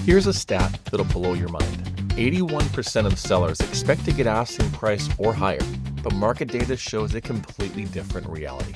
Here's a stat that'll blow your mind. 81% of sellers expect to get asking price or higher, but market data shows a completely different reality.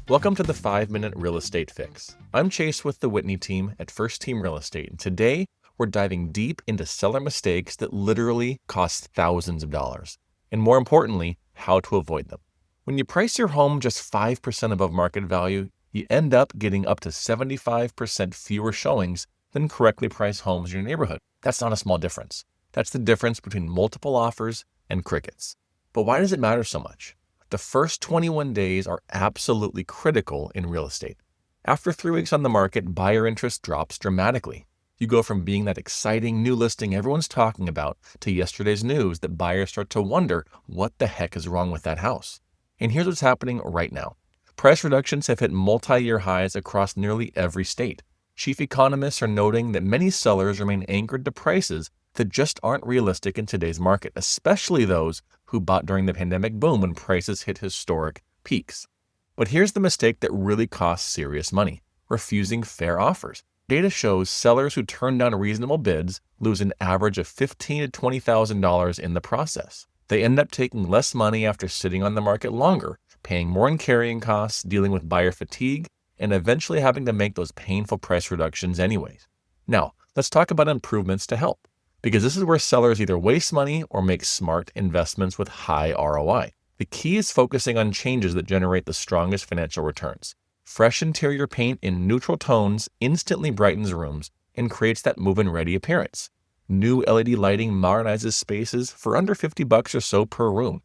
Welcome to the 5-Minute Real Estate Fix. I'm Chase with the Whitney team at First Team Real Estate, and today we're diving deep into seller mistakes that literally cost thousands of dollars, and more importantly, how to avoid them. When you price your home just 5% above market value, you end up getting up to 75% fewer showings than correctly priced homes in your neighborhood. That's not a small difference. That's the difference between multiple offers and crickets. But why does it matter so much? The first 21 days are absolutely critical in real estate. After 3 weeks on the market, buyer interest drops dramatically. You go from being that exciting new listing everyone's talking about to yesterday's news that buyers start to wonder what the heck is wrong with that house. And here's what's happening right now. Price reductions have hit multi-year highs across nearly every state. Chief economists are noting that many sellers remain anchored to prices that just aren't realistic in today's market, especially those who bought during the pandemic boom when prices hit historic peaks. But here's the mistake that really costs serious money: refusing fair offers. Data shows sellers who turn down reasonable bids lose an average of $15,000 to $20,000 in the process. They end up taking less money after sitting on the market longer, paying more in carrying costs, dealing with buyer fatigue, and eventually having to make those painful price reductions anyways. Now, let's talk about improvements to help, because this is where sellers either waste money or make smart investments with high ROI. The key is focusing on changes that generate the strongest financial returns. Fresh interior paint in neutral tones instantly brightens rooms and creates that move-in ready appearance. New LED lighting modernizes spaces for under $50 or so per room.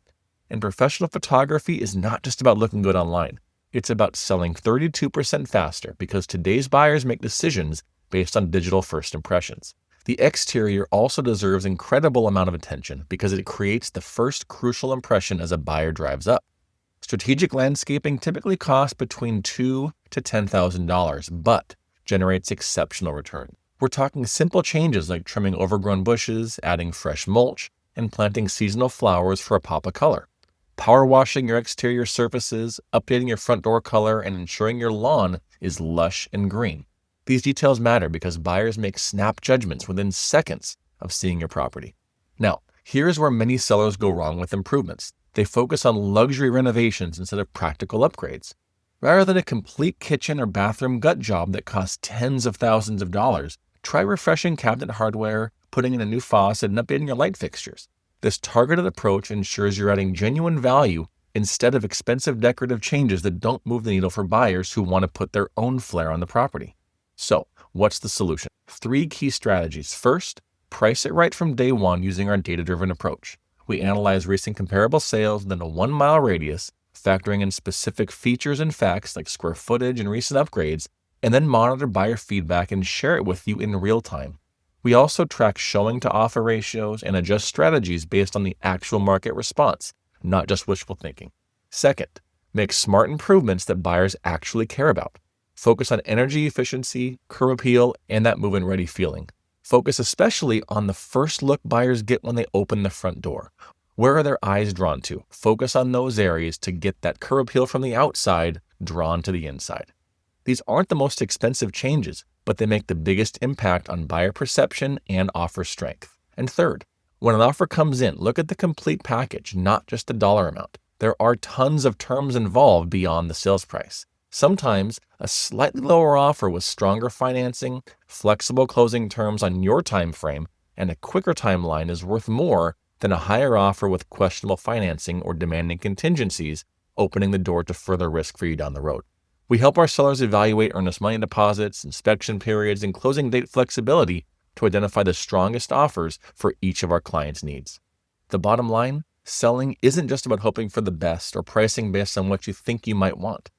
And professional photography is not just about looking good online. It's about selling 32% faster because today's buyers make decisions based on digital first impressions. The exterior also deserves an incredible amount of attention because it creates the first crucial impression as a buyer drives up. Strategic landscaping typically costs between $2,000 to $10,000, but generates exceptional return. We're talking simple changes like trimming overgrown bushes, adding fresh mulch, and planting seasonal flowers for a pop of color. Power washing your exterior surfaces, updating your front door color, and ensuring your lawn is lush and green. These details matter because buyers make snap judgments within seconds of seeing your property. Now, here's where many sellers go wrong with improvements. They focus on luxury renovations instead of practical upgrades. Rather than a complete kitchen or bathroom gut job that costs tens of thousands of dollars, try refreshing cabinet hardware, putting in a new faucet, and updating your light fixtures. This targeted approach ensures you're adding genuine value instead of expensive decorative changes that don't move the needle for buyers who want to put their own flair on the property. So, what's the solution? 3 key strategies. First, price it right from day one using our data-driven approach. We analyze recent comparable sales within a 1-mile radius, factoring in specific features and facts like square footage and recent upgrades, and then monitor buyer feedback and share it with you in real time. We also track showing to offer ratios and adjust strategies based on the actual market response, not just wishful thinking. Second, make smart improvements that buyers actually care about. Focus on energy efficiency, curb appeal, and that move-in ready feeling. Focus especially on the first look buyers get when they open the front door. Where are their eyes drawn to? Focus on those areas to get that curb appeal from the outside drawn to the inside. These aren't the most expensive changes, but they make the biggest impact on buyer perception and offer strength. And third, when an offer comes in, look at the complete package, not just the dollar amount. There are tons of terms involved beyond the sales price. Sometimes a slightly lower offer with stronger financing, flexible closing terms on your time frame, and a quicker timeline is worth more than a higher offer with questionable financing or demanding contingencies, opening the door to further risk for you down the road. We help our sellers evaluate earnest money deposits, inspection periods, and closing date flexibility to identify the strongest offers for each of our clients' needs. The bottom line, selling isn't just about hoping for the best or pricing based on what you think you might want.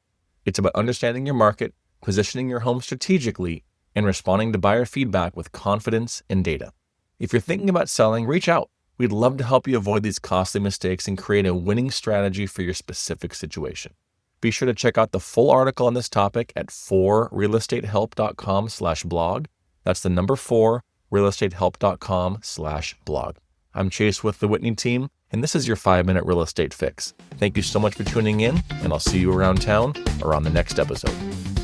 It's about understanding your market, positioning your home strategically, and responding to buyer feedback with confidence and data. If you're thinking about selling, reach out. We'd love to help you avoid these costly mistakes and create a winning strategy for your specific situation. Be sure to check out the full article on this topic at 4realestatehelp.com/blog. That's the number 4realestatehelp.com/blog. I'm Chase with the Whitney team, and this is your 5-Minute Real Estate Fix. Thank you so much for tuning in, and I'll see you around town or on the next episode.